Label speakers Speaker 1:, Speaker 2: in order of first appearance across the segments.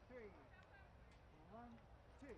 Speaker 1: three. One, two.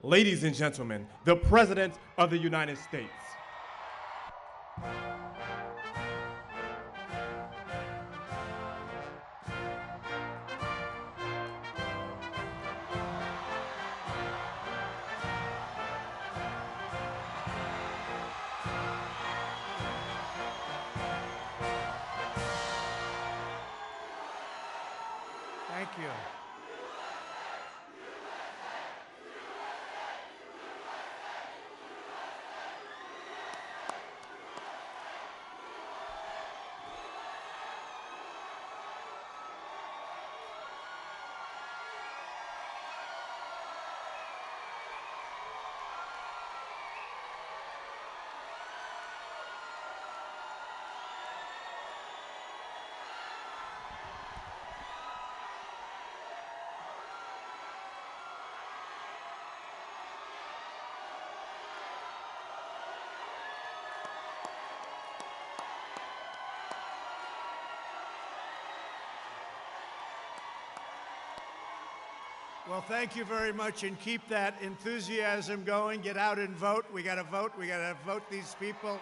Speaker 2: Ladies and gentlemen, the President of the United States.
Speaker 1: Thank you. Well, thank you very much, and keep that enthusiasm going. Get out and vote. We got to vote. We got to vote these people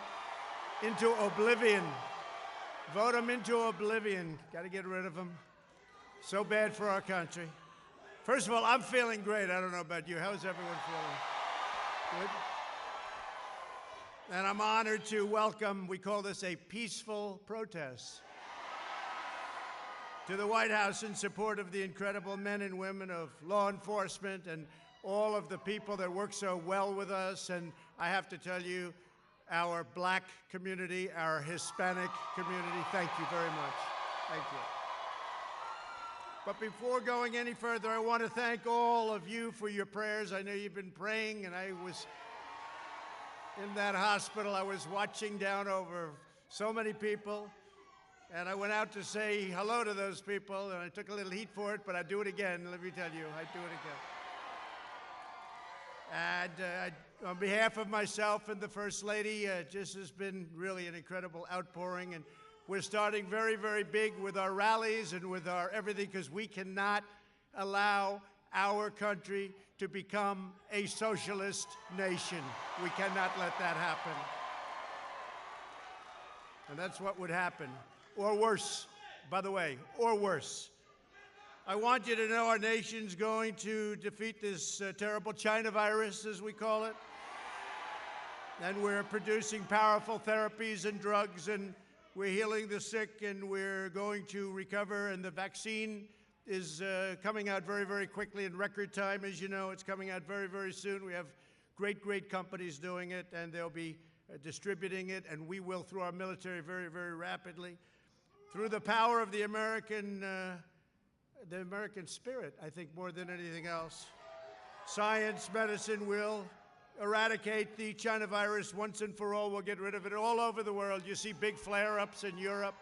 Speaker 1: into oblivion. Vote them into oblivion. Got to get rid of them. So bad for our country. First of all, I'm feeling great. I don't know about you. How's everyone feeling? Good? And I'm honored to welcome, we call this a peaceful protest, to the White House in support of the incredible men and women of law enforcement and all of the people that work so well with us. And I have to tell you, our black community, our Hispanic community, thank you very much. Thank you. But before going any further, I want to thank all of you for your prayers. I know you've been praying, and I was in that hospital. I was watching down over so many people. And I went out to say hello to those people, and I took a little heat for it, but I'd do it again, let me tell you, I'd do it again. And on behalf of myself and the First Lady, this has been really an incredible outpouring, and we're starting very, very big with our rallies and with our everything, because we cannot allow our country to become a socialist nation. We cannot let that happen. And that's what would happen. Or worse, by the way, or worse. I want you to know our nation's going to defeat this terrible China virus, as we call it. And we're producing powerful therapies and drugs, and we're healing the sick, and we're going to recover. And the vaccine is coming out very, very quickly in record time. As you know, it's coming out very, very soon. We have great, great companies doing it, and they'll be distributing it, and we will through our military very, very rapidly. Through the power of the American spirit, I think, more than anything else. Science, medicine will eradicate the China virus once and for all. We'll get rid of it all over the world. You see big flare-ups in Europe,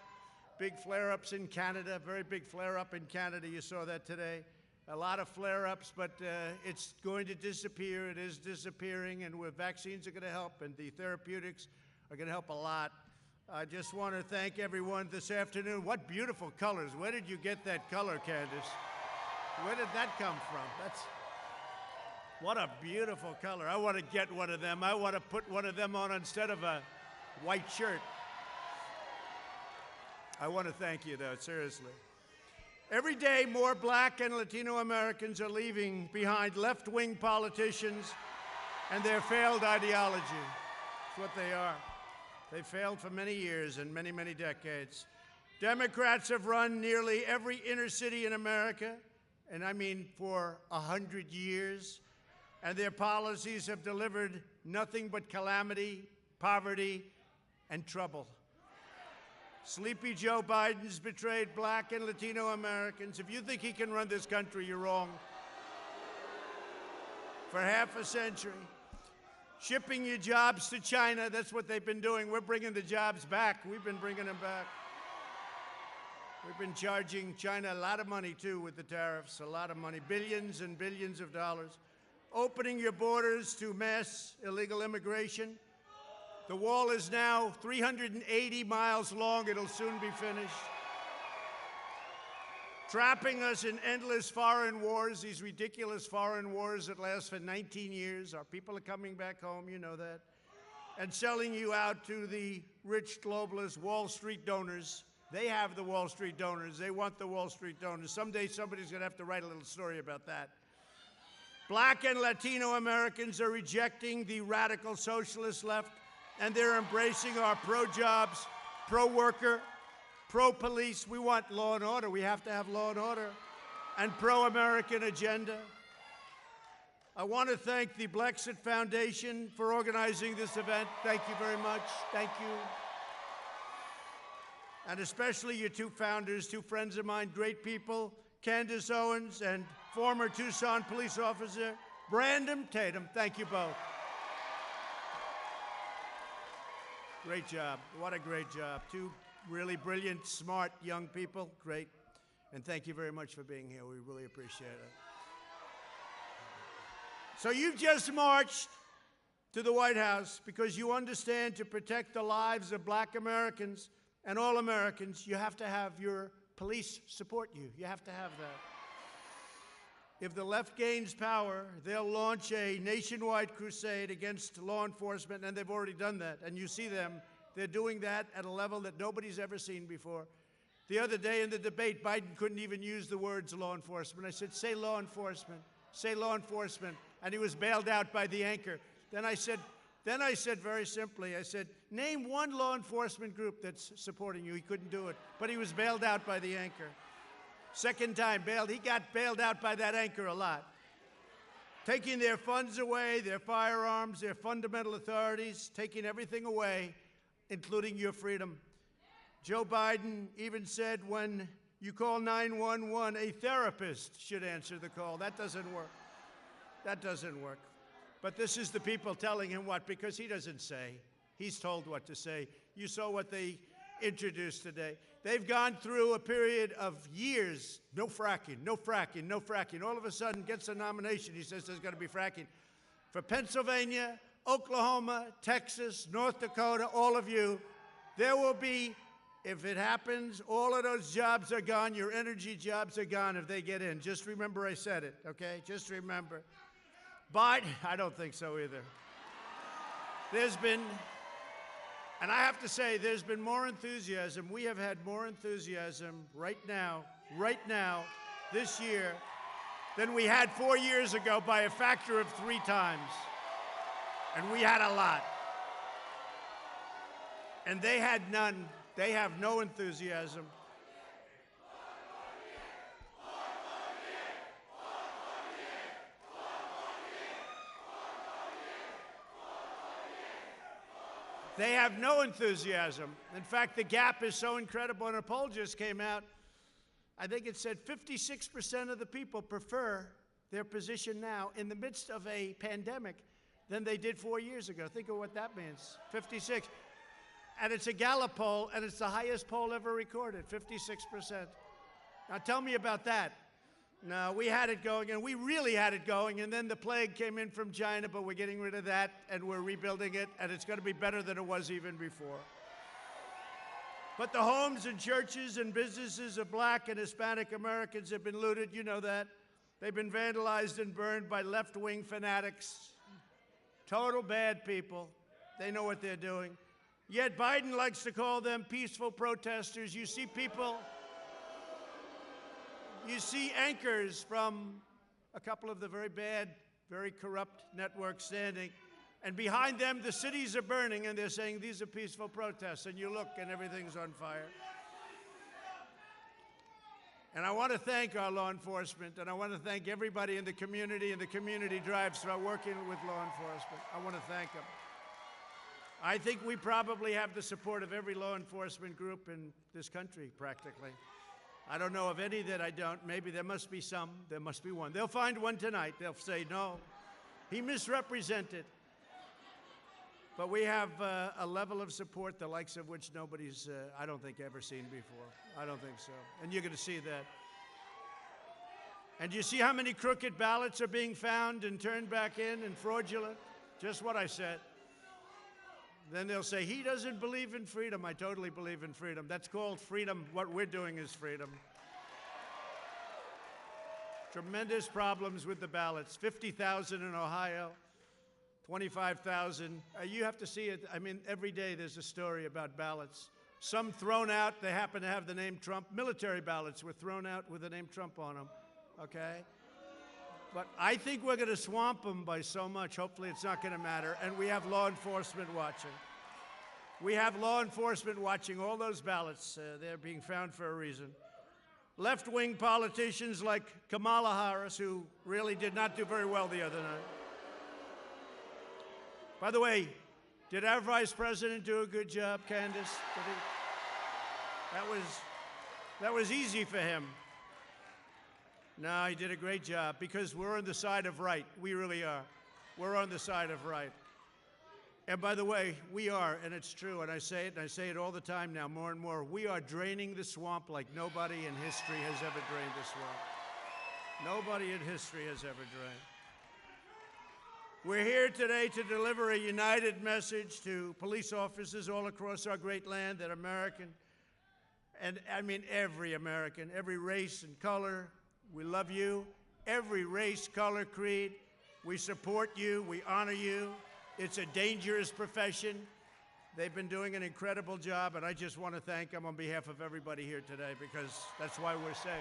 Speaker 1: big flare-ups in Canada, very big flare-up in Canada. You saw that today. A lot of flare-ups, but it's going to disappear. It is disappearing, and vaccines are going to help, and the therapeutics are going to help a lot. I just want to thank everyone this afternoon. What beautiful colors. Where did you get that color, Candace? Where did that come from? What a beautiful color. I want to get one of them. I want to put one of them on instead of a white shirt. I want to thank you, though, seriously. Every day, more black and Latino Americans are leaving behind left-wing politicians and their failed ideology. That's what they are. They failed for many years and many, many decades. Democrats have run nearly every inner city in America, and I mean for 100 years, and their policies have delivered nothing but calamity, poverty, and trouble. Sleepy Joe Biden's betrayed black and Latino Americans. If you think he can run this country, you're wrong. For half a century. Shipping your jobs to China, that's what they've been doing. We're bringing the jobs back. We've been bringing them back. We've been charging China a lot of money, too, with the tariffs, a lot of money, billions and billions of dollars. Opening your borders to mass illegal immigration. The wall is now 380 miles long. It'll soon be finished. Trapping us in endless foreign wars, these ridiculous foreign wars that last for 19 years. Our people are coming back home, you know that. And selling you out to the rich globalist Wall Street donors. They have the Wall Street donors. They want the Wall Street donors. Someday somebody's going to have to write a little story about that. Black and Latino Americans are rejecting the radical socialist left, and they're embracing our pro-jobs, pro-worker, pro-police. We want law and order. We have to have law and order. And pro-American agenda. I want to thank the Blexit Foundation for organizing this event. Thank you very much. Thank you. And especially your two founders, two friends of mine, great people, Candace Owens and former Tucson police officer, Brandon Tatum. Thank you both. Great job. What a great job. Two really brilliant, smart young people. Great. And thank you very much for being here. We really appreciate it. So you've just marched to the White House because you understand to protect the lives of black Americans and all Americans, you have to have your police support you. You have to have that. if the left gains power, they'll launch a nationwide crusade against law enforcement, and they've already done that. And you see them. They're doing that at a level that nobody's ever seen before. The other day in the debate, Biden couldn't even use the words law enforcement. I said, say law enforcement, say law enforcement. And he was bailed out by the anchor. Then I said very simply, I said, name one law enforcement group that's supporting you. He couldn't do it, but he was bailed out by the anchor. Second time bailed, he got bailed out by that anchor a lot. Taking their funds away, their firearms, their fundamental authorities, taking everything away, including your freedom. Joe Biden even said when you call 911, a therapist should answer the call. That doesn't work. That doesn't work. But this is the people telling him what, because he doesn't say. He's told what to say. You saw what they introduced today. They've gone through a period of years, no fracking, no fracking, no fracking. All of a sudden gets a nomination, he says there's going to be fracking. For Pennsylvania, Oklahoma, Texas, North Dakota, all of you, there will be, if it happens, all of those jobs are gone. Your energy jobs are gone if they get in. Just remember I said it, okay? Just remember. Biden, I don't think so either. There's been, and I have to say, there's been more enthusiasm. We have had more enthusiasm right now, this year, than we had 4 years ago by a factor of 3 times. And we had a lot. And they had none. They have no enthusiasm. They have no enthusiasm. In fact, the gap is so incredible, and a poll just came out. I think it said 56% of the people prefer their position now in the midst of a pandemic than they did 4 years ago. Think of what that means, 56. And it's a Gallup poll, and it's the highest poll ever recorded, 56%. Now tell me about that. No, we had it going, and we really had it going, and then the plague came in from China, but we're getting rid of that, and we're rebuilding it, and it's going to be better than it was even before. But the homes and churches and businesses of Black and Hispanic Americans have been looted. You know that. They've been vandalized and burned by left-wing fanatics. Total bad people. They know what they're doing. Yet Biden likes to call them peaceful protesters. You see people, you see anchors from a couple of the very bad, very corrupt networks standing, and behind them the cities are burning, and they're saying these are peaceful protests, and you look and everything's on fire. And I want to thank our law enforcement, and I want to thank everybody in the community and the community drives for working with law enforcement. I want to thank them. I think we probably have the support of every law enforcement group in this country, practically. I don't know of any that I don't. Maybe there must be some. There must be one. They'll find one tonight. They'll say, no, he misrepresented. But we have a level of support the likes of which nobody's, I don't think, ever seen before. I don't think so. And you're going to see that. And you see how many crooked ballots are being found and turned back in and fraudulent? Just what I said. Then they'll say, he doesn't believe in freedom. I totally believe in freedom. That's called freedom. What we're doing is freedom. Tremendous problems with the ballots. 50,000 in Ohio, 25,000. You have to see it. I mean, every day there's a story about ballots. Some thrown out. They happen to have the name Trump. Military ballots were thrown out with the name Trump on them. Okay? But I think we're going to swamp them by so much. Hopefully it's not going to matter. And we have law enforcement watching. We have law enforcement watching all those ballots. They're being found for a reason. Left-wing politicians like Kamala Harris, who really did not do very well the other night. By the way, did our vice president do a good job, Candace? That was easy for him. No, he did a great job because we're on the side of right. We really are. We're on the side of right. And by the way, we are, and it's true, and I say it all the time now, more and more, we are draining the swamp like nobody in history has ever drained the swamp. Nobody in history has ever drained. We're here today to deliver a united message to police officers all across our great land that American, and I mean every American, every race and color, we love you, every race, color, creed. We support you. We honor you. It's a dangerous profession. They've been doing an incredible job, and I just want to thank them on behalf of everybody here today, because that's why we're safe.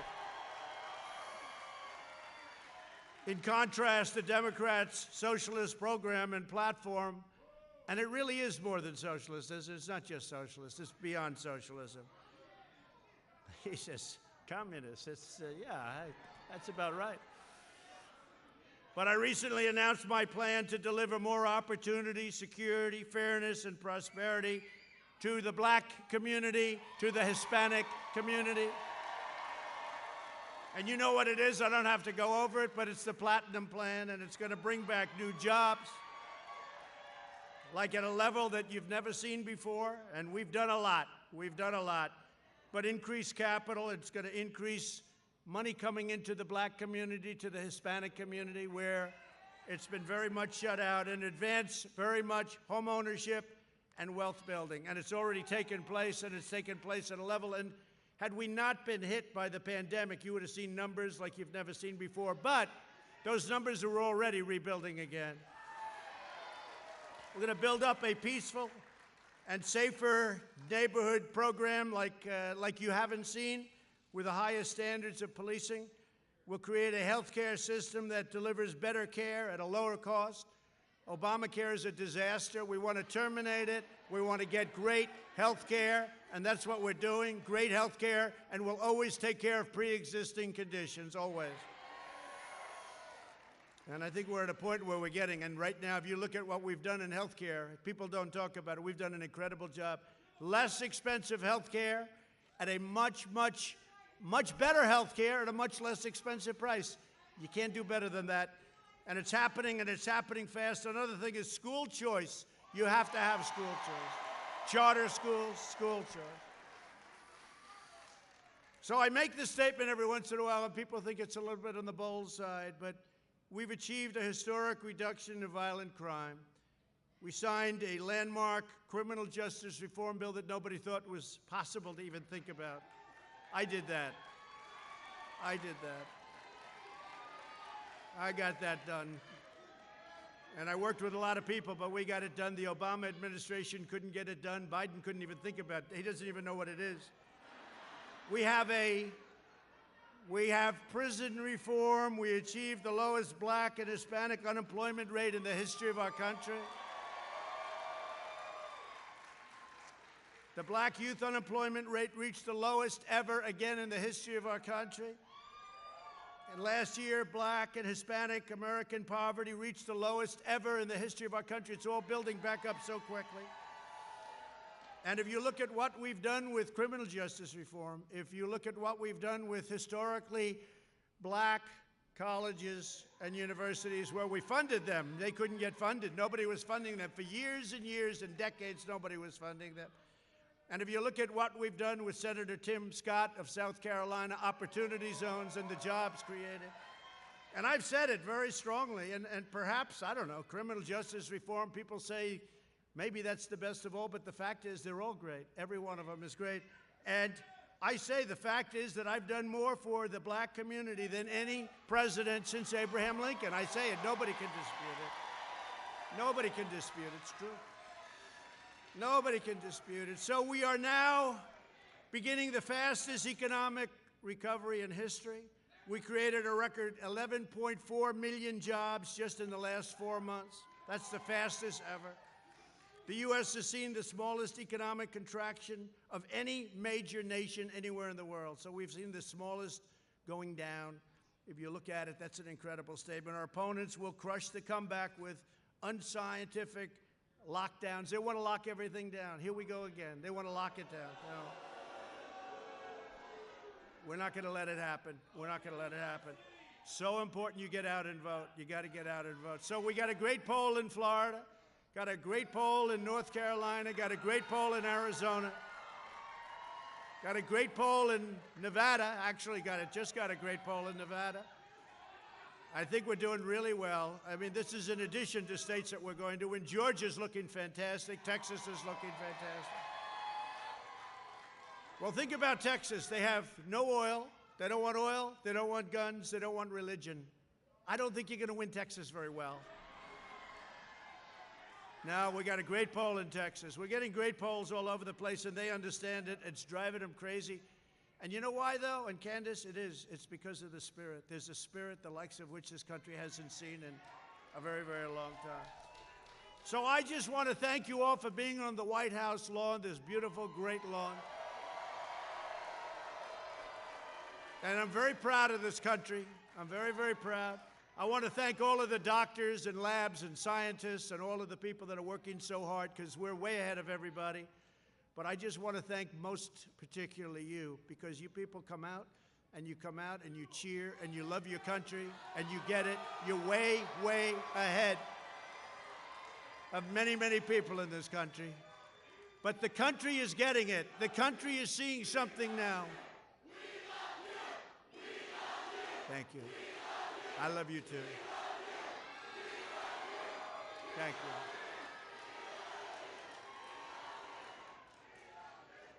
Speaker 1: In contrast, the Democrats' socialist program and platform, and it really is more than socialist. It's not just socialist. It's beyond socialism. He says communist. That's about right. But I recently announced my plan to deliver more opportunity, security, fairness, and prosperity to the black community, to the Hispanic community. And you know what it is. I don't have to go over it, but it's the Platinum Plan, and it's going to bring back new jobs, like at a level that you've never seen before. And we've done a lot. We've done a lot. But increased capital, it's going to increase money coming into the black community, to the Hispanic community, where it's been very much shut out, and advance very much home ownership and wealth building. And it's already taken place, and it's taken place at a level. And had we not been hit by the pandemic, you would have seen numbers like you've never seen before. But those numbers are already rebuilding again. We're going to build up a peaceful and safer neighborhood program like you haven't seen, with the highest standards of policing. We'll create a health care system that delivers better care at a lower cost. Obamacare is a disaster. We want to terminate it. We want to get great health care, and that's what we're doing, great health care, and we'll always take care of pre-existing conditions, always. And I think we're at a point where we're getting, and right now, if you look at what we've done in health care, people don't talk about it. We've done an incredible job. Less expensive health care at a much better health care at a much less expensive price. You can't do better than that. And it's happening fast. Another thing is school choice. You have to have school choice. Charter schools, school choice. So I make this statement every once in a while, and people think it's a little bit on the bold side, but we've achieved a historic reduction in violent crime. We signed a landmark criminal justice reform bill that nobody thought was possible to even think about. I did that. I got that done. And I worked with a lot of people, but we got it done. The Obama administration couldn't get it done. Biden couldn't even think about it. He doesn't even know what it is. We have prison reform. We achieved the lowest black and Hispanic unemployment rate in the history of our country. The black youth unemployment rate reached the lowest ever again in the history of our country. And last year, black and Hispanic American poverty reached the lowest ever in the history of our country. It's all building back up so quickly. And if you look at what we've done with criminal justice reform, if you look at what we've done with historically black colleges and universities where we funded them, they couldn't get funded. Nobody was funding them. For years and years and decades, nobody was funding them. And if you look at what we've done with Senator Tim Scott of South Carolina, opportunity zones and the jobs created. And I've said it very strongly, and perhaps, I don't know, criminal justice reform, people say maybe that's the best of all, but the fact is they're all great. Every one of them is great. And I say the fact is that I've done more for the black community than any president since Abraham Lincoln. I say it, nobody can dispute it. Nobody can dispute it, it's true. Nobody can dispute it. So we are now beginning the fastest economic recovery in history. We created a record 11.4 million jobs just in the last 4 months. That's the fastest ever. The U.S. has seen the smallest economic contraction of any major nation anywhere in the world. So we've seen the smallest going down. If you look at it, that's an incredible statement. Our opponents will crush the comeback with unscientific lockdowns. They want to lock everything down. Here we go again. They want to lock it down. No. We're not going to let it happen. We're not going to let it happen. So important you get out and vote. You got to get out and vote. So we got a great poll in Florida, got a great poll in North Carolina, got a great poll in Arizona, got a great poll in Nevada. Actually, just got a great poll in Nevada. I think we're doing really well. I mean, this is in addition to states that we're going to win. Georgia's looking fantastic. Texas is looking fantastic. Well, think about Texas. They have no oil. They don't want oil, they don't want guns, they don't want religion. I don't think you're going to win Texas very well. Now, we got a great poll in Texas. We're getting great polls all over the place, and they understand it. It's driving them crazy. And you know why, though? And Candace, it's because of the spirit. There's a spirit the likes of which this country hasn't seen in a very, very long time. So I just want to thank you all for being on the White House lawn, this beautiful, great lawn. And I'm very proud of this country. I'm very, very proud. I want to thank all of the doctors and labs and scientists and all of the people that are working so hard, because we're way ahead of everybody. But I just want to thank most particularly you, because you people come out and you cheer and you love your country and you get it. You're way, way ahead of many, many people in this country. But the country is getting it. The country is seeing something now. Thank you. I love you too. Thank you.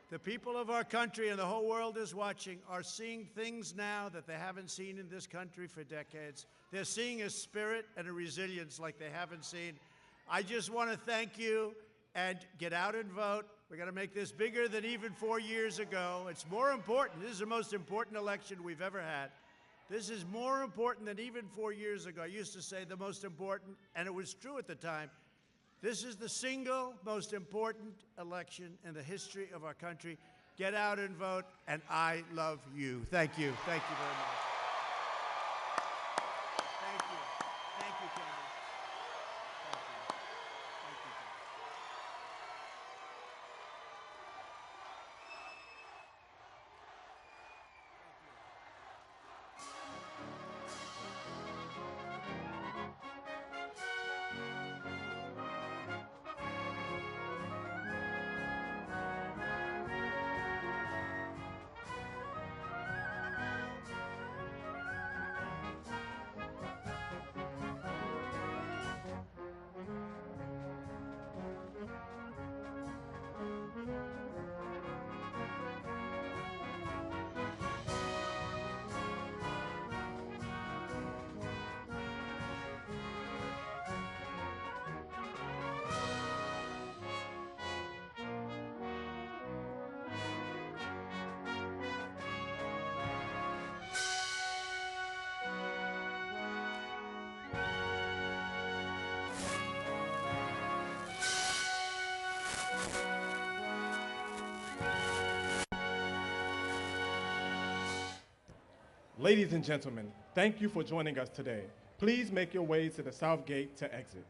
Speaker 1: The people of our country and the whole world is watching are seeing things now that they haven't seen in this country for decades. They're seeing a spirit and a resilience like they haven't seen. I just want to thank you, and get out and vote. We're going to make this bigger than even 4 years ago. It's more important. This is the most important election we've ever had. This is more important than even 4 years ago. I used to say the most important, and it was true at the time. This is the single most important election in the history of our country. Get out and vote, and I love you. Thank you. Thank you very much. Thank you. Thank you, Candace. Thank you. Thank you.
Speaker 2: Ladies and gentlemen, thank you for joining us today. Please make your way to the South Gate to exit.